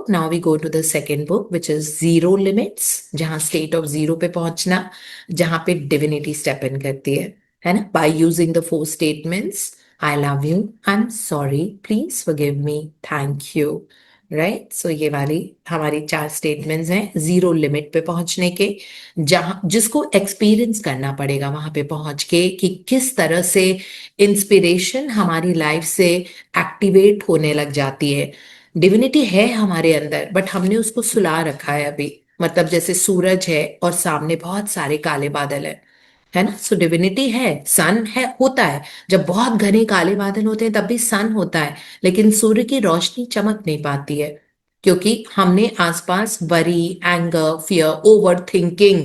book. Now we go to the second book, which is Zero Limits, जहाँ state of zero पे पहुंचना, जहाँ पे divinity step in करती है ना? By using the 4 statements, I love you, I'm sorry, please forgive me, thank you. Right so ये वाली हमारी 4 स्टेटमेंट्स हैं जीरो लिमिट पे पहुंचने के, जहां जिसको एक्सपीरियंस करना पड़ेगा वहां पे पहुंच के कि किस तरह से इंस्पिरेशन हमारी लाइफ से एक्टिवेट होने लग जाती है। डिविनिटी है हमारे अंदर बट हमने उसको सुला रखा है अभी। मतलब जैसे सूरज है और सामने बहुत सारे काले बादल है ना? सो डिविनिटी है, सन है, होता है। जब बहुत घने काले बादल होते हैं तब भी सन होता है, लेकिन सूर्य की रोशनी चमक नहीं पाती है क्योंकि हमने आसपास worry, anger, fear, over thinking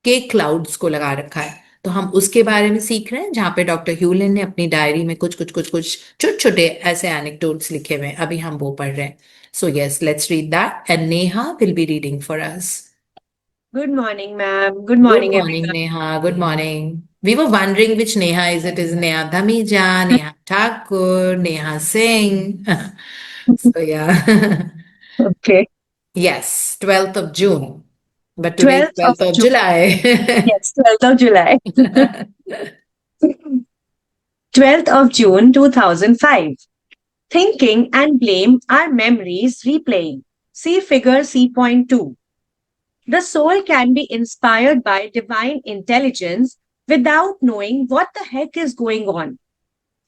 के क्लाउड्स को लगा रखा है। तो हम उसके बारे में सीख रहे हैं, जहां पे डॉक्टर ह्यूलिन ने अपनी डायरी में कुछ कुछ कुछ कुछ छोटे छोटे ऐसे एनेक्डोट्स लिखे हुए हैं, अभी हम वो पढ़ रहे हैं। So yes, let's read that and Neha will be reading for us. Good morning, ma'am. Good Good morning, morning, everyone. Neha. Good morning. We were wondering which Neha is it. Is Neha Dhamija, Neha Thakur, Neha Singh? So yeah. Okay. Yes, 12th of June. But today is 12th of 12th of June. July. Yes, 12th of July. 12th of June 2005. Thinking and blame are memories replaying. See figure C.2. The soul can be inspired by divine intelligence without knowing what the heck is going on.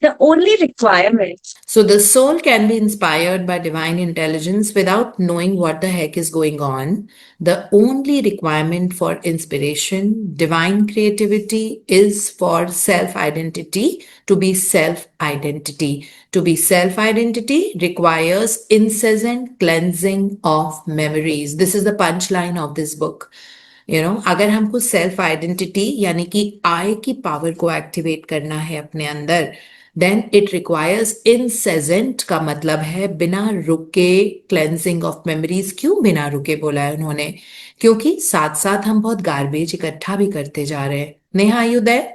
The only requirement. So the soul can be inspired by divine intelligence without knowing what the heck is going on. The only requirement for inspiration, divine creativity, is for self identity to be self identity. To be self identity requires incessant cleansing of memories. This is the punchline of this book. अगर हमको self identity यानी कि आई की power को activate करना है अपने अंदर, देन इट रिक्वायर्स इनसेजेंट का मतलब है बिना रुके क्लेंजिंग ऑफ मेमोरीज। क्यों बिना रुके बोला है उन्होंने? क्योंकि साथ साथ हम बहुत गार्बेज इकट्ठा भी करते जा रहे हैं। Neha, you there?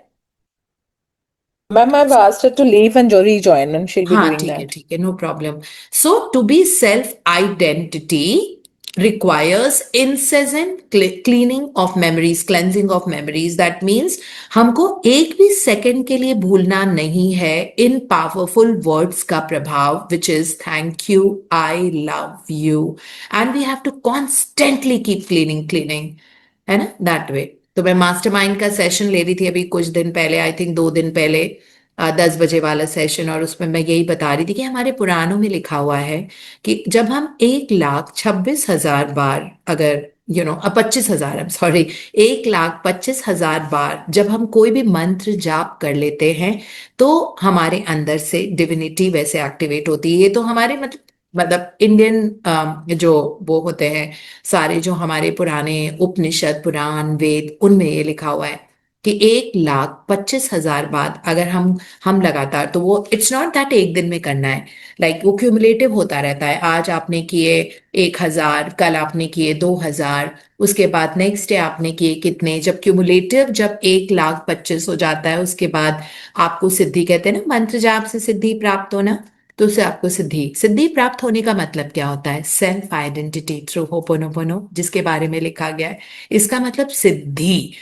Ma'am, I've asked her to leave and rejoin, and she'll be हाँ doing that. ठीक है, no problem. So to be self identity requires incessant cleaning of memories, cleansing of memories. That means हमको एक भी second के लिए भूलना नहीं है इन पावरफुल वर्ड्स का प्रभाव, which is thank you, I love you, and we have to constantly keep cleaning, है ना? That way। तो मैं मास्टरमाइंड का सेशन ले रही थी अभी कुछ दिन पहले, आई थिंक 2 दिन पहले, 10 बजे वाला सेशन, और उसमें मैं यही बता रही थी कि हमारे पुराणों में लिखा हुआ है कि जब हम 1,26,000 बार, अगर 25,000, सॉरी, 1,25,000 बार जब हम कोई भी मंत्र जाप कर लेते हैं तो हमारे अंदर से डिविनिटी वैसे एक्टिवेट होती है। ये तो हमारे मतलब इंडियन जो वो होते हैं सारे, जो हमारे पुराने उपनिषद, पुराण, वेद, उनमें ये लिखा हुआ है कि 1,25,000 बार अगर हम लगातार, तो वो इट्स नॉट दैट एक दिन में करना है, लाइक वो क्यूमुलेटिव होता रहता है। आज आपने किए 1,000, कल आपने किए 2,000, उसके बाद नेक्स्ट डे आपने किए कितने, जब क्यूमुलेटिव जब 1,25,000 हो जाता है, उसके बाद आपको सिद्धि, कहते हैं ना मंत्र जाप से सिद्धि प्राप्त होना, तो उससे आपको सिद्धि सिद्धि प्राप्त होने का मतलब क्या होता है? सेल्फ आइडेंटिटी थ्रू होपोनोपोनो, जिसके बारे में लिखा गया है। इसका मतलब सिद्धि,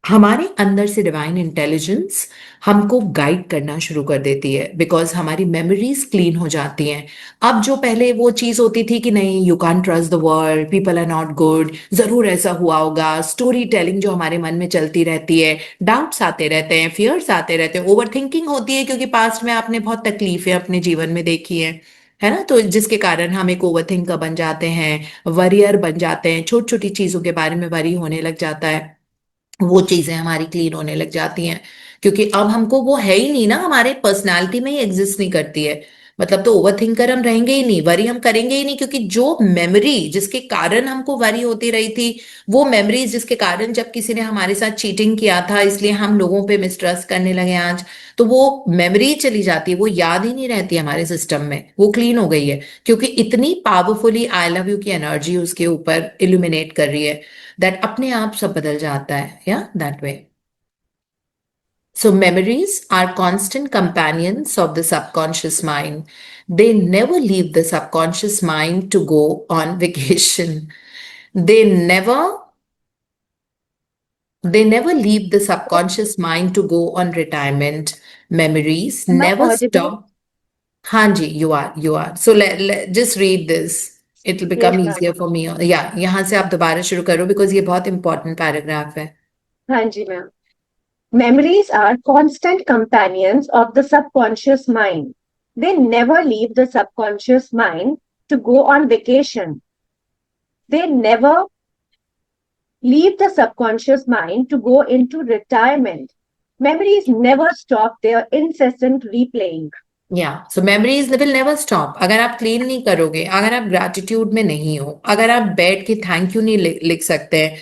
हमारे अंदर से डिवाइन इंटेलिजेंस हमको गाइड करना शुरू कर देती है, बिकॉज हमारी मेमोरीज क्लीन हो जाती हैं। अब जो पहले वो चीज होती थी कि नहीं, you can trust the world, people are not good, जरूर ऐसा हुआ होगा, स्टोरी टेलिंग जो हमारे मन में चलती रहती है, डाउट्स आते रहते हैं, फियर्स आते रहते हैं, ओवर थिंकिंग होती है क्योंकि पास्ट में आपने बहुत तकलीफें अपने जीवन में देखी है ना? तो जिसके कारण हम एक ओवर थिंकर बन जाते हैं, वरियर बन जाते हैं, छोटी छोटी चीजों के बारे में वरी होने लग जाता है, वो चीजें हमारी क्लीन होने लग जाती हैं क्योंकि अब हमको वो है ही नहीं ना, हमारे पर्सनालिटी में ही एग्जिस्ट नहीं करती है। मतलब तो ओवर थिंकर हम रहेंगे ही नहीं, वरी हम करेंगे ही नहीं, क्योंकि जो मेमोरी जिसके कारण हमको वरी होती रही थी, वो मेमोरीज जिसके कारण जब किसी ने हमारे साथ चीटिंग किया था इसलिए हम लोगों पे मिसट्रस्ट करने लगे आज, तो वो मेमोरी चली जाती है, वो याद ही नहीं रहती हमारे सिस्टम में, वो क्लीन हो गई है क्योंकि इतनी पावरफुली आई लव यू की एनर्जी उसके ऊपर इल्यूमिनेट कर रही है, दैट अपने आप सब बदल जाता है, या that way. So memories are constant companions of the subconscious mind. They never leave the subconscious mind to go on vacation. They never they never leave the subconscious mind to go on retirement. Memories Am I never audible? stop. Hanji, you are. So just read this. It'll Yes, become ma'am. easier for me. Yeah, यहाँ से आप दोबारा शुरू करो because ये बहुत important paragraph है. हाँ जी, ma'am. Memories are constant companions of the subconscious mind. They never leave the subconscious mind to go on vacation. They never leave the subconscious mind to go into retirement. Memories never stop their incessant replaying. So memories will never stop. अगर आप clean नहीं करोगे, अगर आप gratitude में नहीं हो, अगर आप बैठ के थैंक यू नहीं लिख सकते हैं,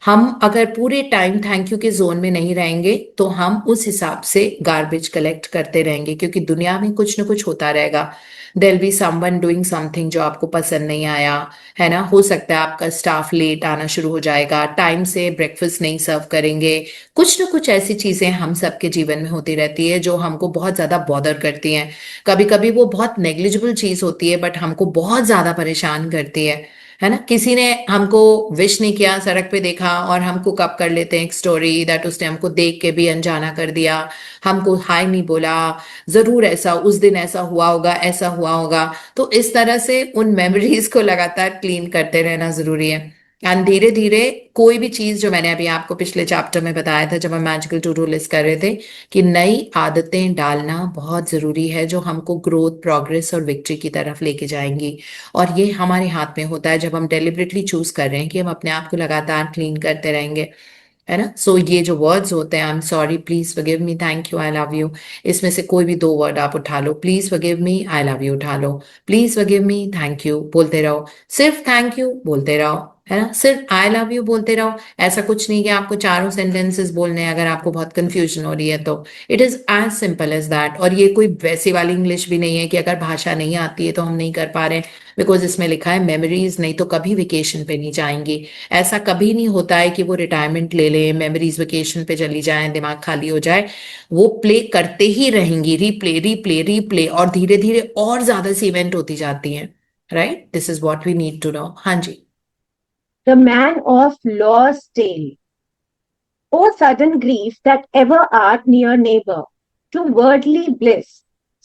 हम अगर पूरे टाइम थैंक यू के जोन में नहीं रहेंगे तो हम उस हिसाब से गार्बेज कलेक्ट करते रहेंगे, क्योंकि दुनिया में कुछ ना कुछ होता रहेगा. There be someone doing something जो आपको पसंद नहीं आया, है ना. हो सकता है आपका स्टाफ लेट आना शुरू हो जाएगा, टाइम से ब्रेकफास्ट नहीं सर्व करेंगे. कुछ ना कुछ ऐसी चीजें हम सबके जीवन में होती रहती है जो हमको बहुत ज्यादा बॉदर करती हैं. कभी कभी वो बहुत नेग्लिजिबल चीज होती है बट हमको बहुत ज्यादा परेशान करती है ना. किसी ने हमको विश नहीं किया, सड़क पे देखा और हम कुक अप कर लेते हैं एक स्टोरी दैट उसने हमको देख के भी अनजाना कर दिया, हमको हाय नहीं बोला, जरूर ऐसा उस दिन ऐसा हुआ होगा, ऐसा हुआ होगा. तो इस तरह से उन मेमोरीज को लगातार क्लीन करते रहना जरूरी है. एंड धीरे धीरे कोई भी चीज, जो मैंने अभी आपको पिछले चैप्टर में बताया था जब हम मैजिकल टू डू लिस्ट कर रहे थे, कि नई आदतें डालना बहुत जरूरी है जो हमको ग्रोथ, प्रोग्रेस और विक्ट्री की तरफ लेके जाएंगी. और ये हमारे हाथ में होता है जब हम डेलिबरेटली चूज कर रहे हैं कि हम अपने आप को लगातार क्लीन करते रहेंगे, है ना. सो ये जो वर्ड्स होते हैं, I am sorry, please forgive me, thank you, I love you, इसमें से कोई भी दो वर्ड आप उठा लो. Please forgive me, I love you उठा लो. Please forgive me, thank you बोलते रहो. सिर्फ थैंक यू बोलते रहो, है ना. सिर्फ आई लव यू बोलते रहो. ऐसा कुछ नहीं कि आपको चारों सेंटेंसेस बोलने हैं अगर आपको बहुत कंफ्यूजन हो रही है तो. It is as simple as that. और ये कोई वैसी वाली इंग्लिश भी नहीं है कि अगर भाषा नहीं आती है तो हम नहीं कर पा रहे हैं, बिकॉज इसमें लिखा है मेमोरीज नहीं तो कभी वेकेशन पे नहीं जाएंगी. ऐसा कभी नहीं होता है कि वो रिटायरमेंट ले लें, मेमोरीज वेकेशन पे चली जाएं, दिमाग खाली हो जाए. वो प्ले करते ही रहेंगी, रिप्ले रिप्ले रिप्ले, और धीरे धीरे और ज्यादा सीमेंट होती जाती हैं. Right, this is what we need to know. हाँ जी. The man of lost tale. O sudden grief that ever art near neighbor, to worldly bliss,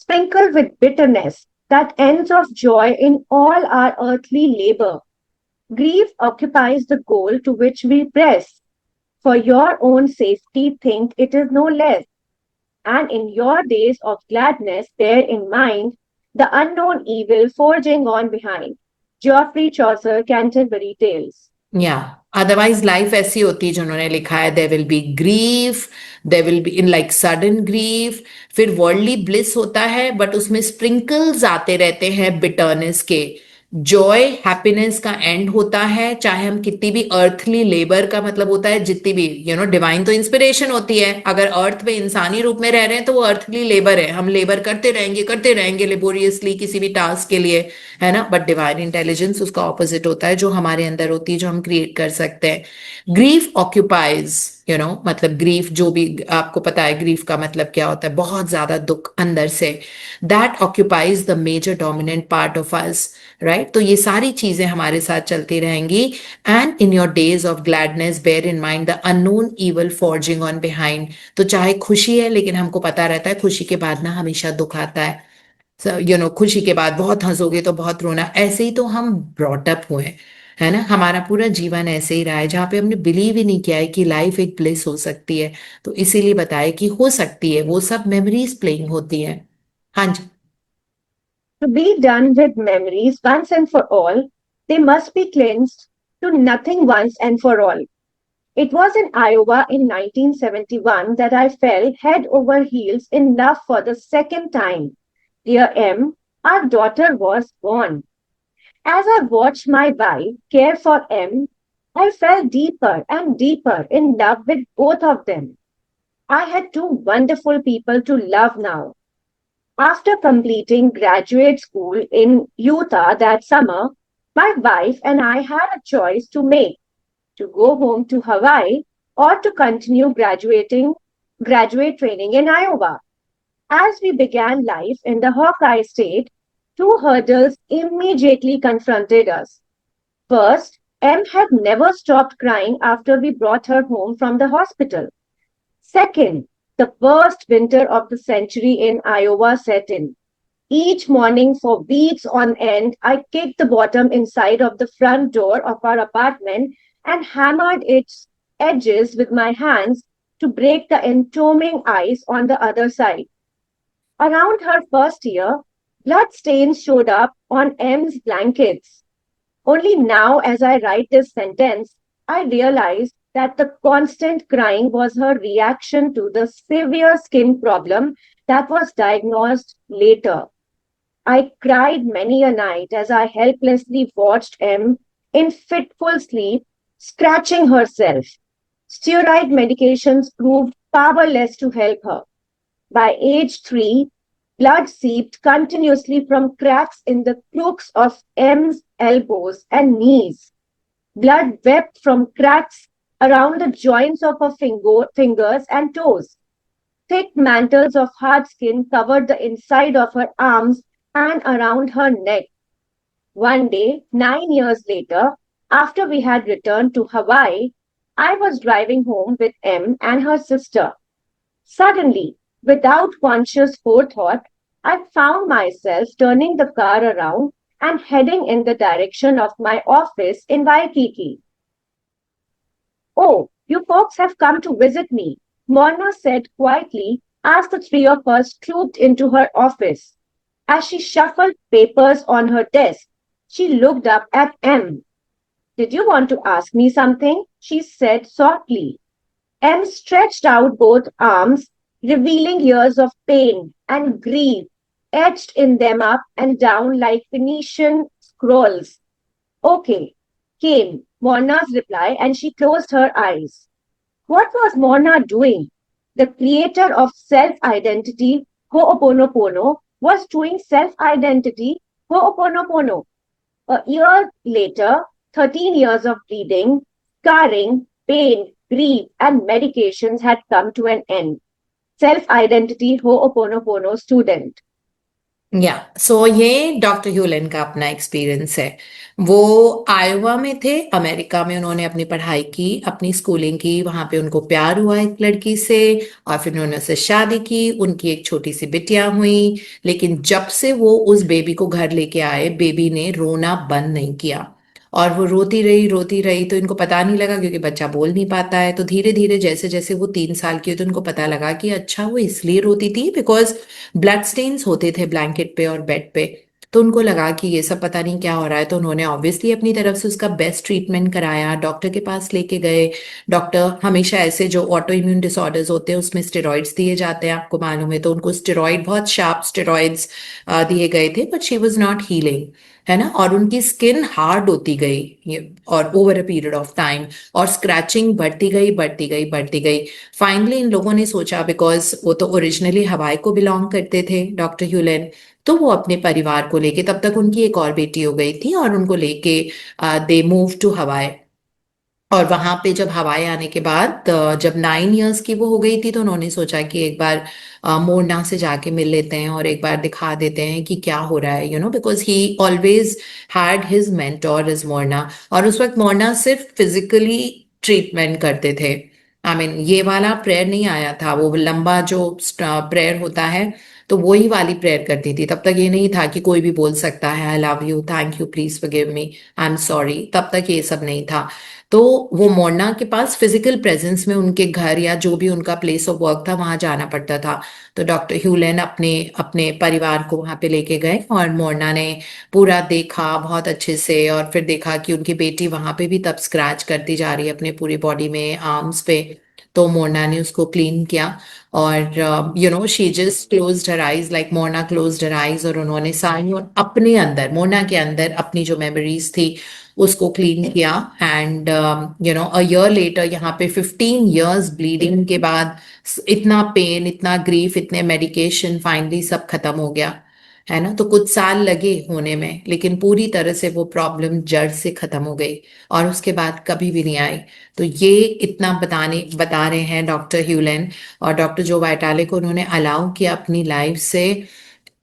sprinkled with bitterness, that ends of joy in all our earthly labor. Grief occupies the goal to which we press. For your own safety, think it is no less. And in your days of gladness, bear in mind the unknown evil forging on behind. Geoffrey Chaucer, Canterbury Tales. या otherwise life ऐसी होती है जिन्होंने लिखा है, there will be grief, there will be in like sudden grief. फिर worldly bliss होता है बट उसमें स्प्रिंकल्स आते रहते हैं बिटरनेस के. जॉय, हैप्पीनेस का एंड होता है, चाहे हम कितनी भी अर्थली लेबर का मतलब होता है जितनी भी डिवाइन तो इंस्पिरेशन होती है. अगर अर्थ पे इंसानी रूप में रह रहे हैं तो वो अर्थली लेबर है, हम लेबर करते रहेंगे लेबोरियसली किसी भी टास्क के लिए, है ना. बट डिवाइन इंटेलिजेंस उसका ऑपोजिट होता है, जो हमारे अंदर होती है, जो हम क्रिएट कर सकते हैं. ग्रीफ ऑक्यूपाइज, मतलब ग्रीफ, जो भी आपको पता है ग्रीफ का मतलब क्या होता है, बहुत ज्यादा दुख अंदर से. That occupies the major dominant part of us, right. तो ये सारी चीजें हमारे साथ चलती रहेंगी. And in your days of gladness bear in mind the unknown evil forging on behind. तो चाहे खुशी है लेकिन हमको पता रहता है खुशी के बाद ना हमेशा दुख आता है. खुशी के बाद बहुत हंसोगे तो बहुत रोना. ऐसे ही तो हम ब्रॉटअप हुए, है ना. हमारा पूरा जीवन ऐसे ही रहा है जहाँ पे हमने बिलीव ही नहीं किया है कि लाइफ एक ब्लिस हो सकती है. तो इसीलिए बताए कि हो सकती है, वो सब मेमोरीज प्लेइंग होती है. हाँ जी. To be done with memories once and for all, they must be cleansed to nothing once and for all. It was in Iowa in 1971 that I fell head over heels in love for the second time. Dear M, our daughter was born. As I watched my wife care for M, I fell deeper and deeper in love with both of them. I had two wonderful people to love now. After completing graduate school in Utah that summer, my wife and I had a choice to make, to go home to Hawaii or to continue graduate training in Iowa. As we began life in the Hawkeye State, Two hurdles immediately confronted us. First, M had never stopped crying after we brought her home from the hospital. Second, the worst winter of the century in Iowa set in. Each morning for weeks on end, I kicked the bottom inside of the front door of our apartment and hammered its edges with my hands to break the entombing ice on the other side. Around her first year, blood stains showed up on M's blankets. Only now, as I write this sentence, I realize that the constant crying was her reaction to the severe skin problem that was diagnosed later. I cried many a night as I helplessly watched M in fitful sleep, scratching herself. Steroid medications proved powerless to help her. By age 3, blood seeped continuously from cracks in the crooks of M's elbows and knees. Blood wept from cracks around the joints of her fingers and toes. Thick mantles of hard skin covered the inside of her arms and around her neck. One day, 9 years later, after we had returned to Hawaii, I was driving home with M and her sister. Suddenly, without conscious forethought, I found myself turning the car around and heading in the direction of my office in Waikiki. Oh, you folks have come to visit me, Morna said quietly as the three of us trooped into her office. As she shuffled papers on her desk, she looked up at M. Did you want to ask me something? She said softly. M stretched out both arms, revealing years of pain and grief etched in them up and down like Venetian scrolls. Okay, came Morna's reply, and she closed her eyes. What was Morna doing? The creator of self-identity, Ho'oponopono, was doing self-identity, Ho'oponopono. A year later, 13 years of bleeding, scarring, pain, grief, and medications had come to an end. Self-identity Ho'oponopono student. या सो ये doctor ह्यूलन का अपना experience है। वो Iowa में थे, America में उन्होंने अपनी पढ़ाई की, अपनी स्कूलिंग की, वहां पे उनको प्यार हुआ एक लड़की से और फिर उन्होंने उससे शादी की, उनकी एक छोटी सी बिटिया हुई। लेकिन जब से वो उस बेबी को घर लेके आए, बेबी ने रोना बंद नहीं किया और वो रोती रही तो इनको पता नहीं लगा क्योंकि बच्चा बोल नहीं पाता है। तो धीरे धीरे जैसे जैसे वो 3 साल की हुई तो उनको पता लगा कि अच्छा वो इसलिए रोती थी बिकॉज ब्लड स्टेन्स होते थे ब्लैंकेट पे और बेड पे। तो उनको लगा कि ये सब पता नहीं क्या हो रहा है, तो उन्होंने ऑब्वियसली अपनी तरफ से उसका बेस्ट ट्रीटमेंट कराया, डॉक्टर के पास लेके गए। डॉक्टर हमेशा ऐसे जो ऑटो इम्यून डिसऑर्डर्स होते हैं उसमें स्टेरॉइड्स दिए जाते हैं, आपको मालूम है, तो उनको स्टेरॉइड, बहुत शार्प स्टेरॉइड्स दिए गए थे, but she was not healing, है ना। और उनकी स्किन हार्ड होती गई और over a period of time, और स्क्रैचिंग बढ़ती गई। फाइनली इन लोगों ने सोचा, बिकॉज वो तो ओरिजिनली हवाई को बिलोंग करते थे डॉक्टर ह्यूलेन, तो वो अपने परिवार को लेके, तब तक उनकी एक और बेटी हो गई थी और उनको लेके दे मूव टू हवाई। और वहां पे जब हवाई आने के बाद जब 9 इयर्स की वो हो गई थी तो उन्होंने सोचा कि एक बार मोरना से जाके मिल लेते हैं और एक बार दिखा देते हैं कि क्या हो रहा है, because he always had his mentor is Morna. और उस वक्त मोरना सिर्फ फिजिकली ट्रीटमेंट करते थे। आई मीन ये वाला प्रेयर नहीं आया था, वो लंबा जो प्रेयर होता है तो वही वाली प्रेयर करती थी। तब तक ये नहीं था कि कोई भी बोल सकता है आई love you, thank you, please forgive me, I am sorry, तब तक ये सब नहीं था। तो वो मोरना के पास फिजिकल प्रेजेंस में उनके घर या जो भी उनका प्लेस ऑफ वर्क था वहां जाना पड़ता था। तो डॉक्टर ह्यूलेन अपने अपने परिवार को वहां पे लेके गए और मोरना ने पूरा देखा बहुत अच्छे से, और फिर देखा कि उनकी बेटी वहां पे भी तब स्क्रैच करती जा रही है अपने पूरी बॉडी में, आर्म्स पे। तो मोरना ने उसको क्लीन किया और she just closed her eyes, like Morna closed her eyes, और उन्होंने सारी और अपने अंदर, मोरना के अंदर अपनी जो मेमोरीज थी उसको क्लीन किया। एंड अ ईयर लेटर, यहाँ पे 15 इयर्स ब्लीडिंग के बाद, इतना पेन, इतना ग्रीफ, इतने मेडिकेशन, फाइनली सब खत्म हो गया, है ना। तो कुछ साल लगे होने में, लेकिन पूरी तरह से वो प्रॉब्लम जड़ से खत्म हो गई और उसके बाद कभी भी नहीं आई। तो ये इतना बता रहे हैं डॉक्टर ह्यूलेन और डॉक्टर जो वाइटाले को उन्होंने अलाउ किया अपनी लाइफ से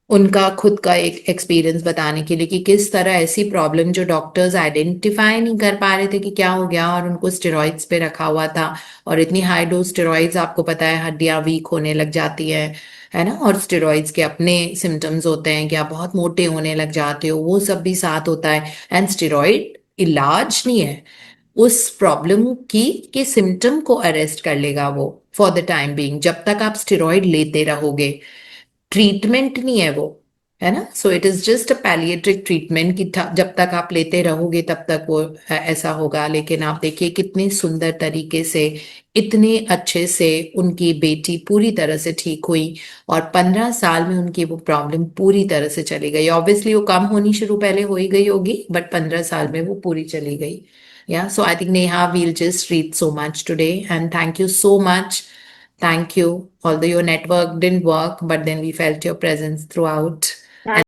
उनका खुद का एक एक्सपीरियंस बताने के लिए कि किस तरह ऐसी प्रॉब्लम जो डॉक्टर्स आइडेंटिफाई नहीं कर पा रहे थे कि क्या हो गया, और उनको स्टेरॉइड्स पे रखा हुआ था, और इतनी हाई डोज स्टेरॉइड्स आपको पता है हड्डियां वीक होने लग जाती है ना, और स्टेरॉइड्स के अपने सिम्टम्स होते हैं कि आप बहुत मोटे होने लग जाते हो, वो सब भी साथ होता है। एंड स्टेरॉइड इलाज नहीं है उस प्रॉब्लम की कि सिम्टम को अरेस्ट कर लेगा वो फॉर द टाइम बीइंग, जब तक आप स्टेरॉइड लेते रहोगे, ट्रीटमेंट नहीं है वो, है ना। So it is just a palliative treatment कि जब तक आप लेते रहोगे तब तक वो ऐसा होगा। लेकिन आप देखिए कितने सुंदर तरीके से, इतने अच्छे से उनकी बेटी पूरी तरह से ठीक हुई, और 15 साल में उनकी वो प्रॉब्लम पूरी तरह से चली गई। ऑब्वियसली वो कम होनी शुरू पहले हो ही गई होगी, बट 15 साल में वो पूरी चली गई। Yeah, so I think Neha, we'll just read so much today, and thank you so much. Thank you. Although your network didn't work, but then we felt your presence throughout.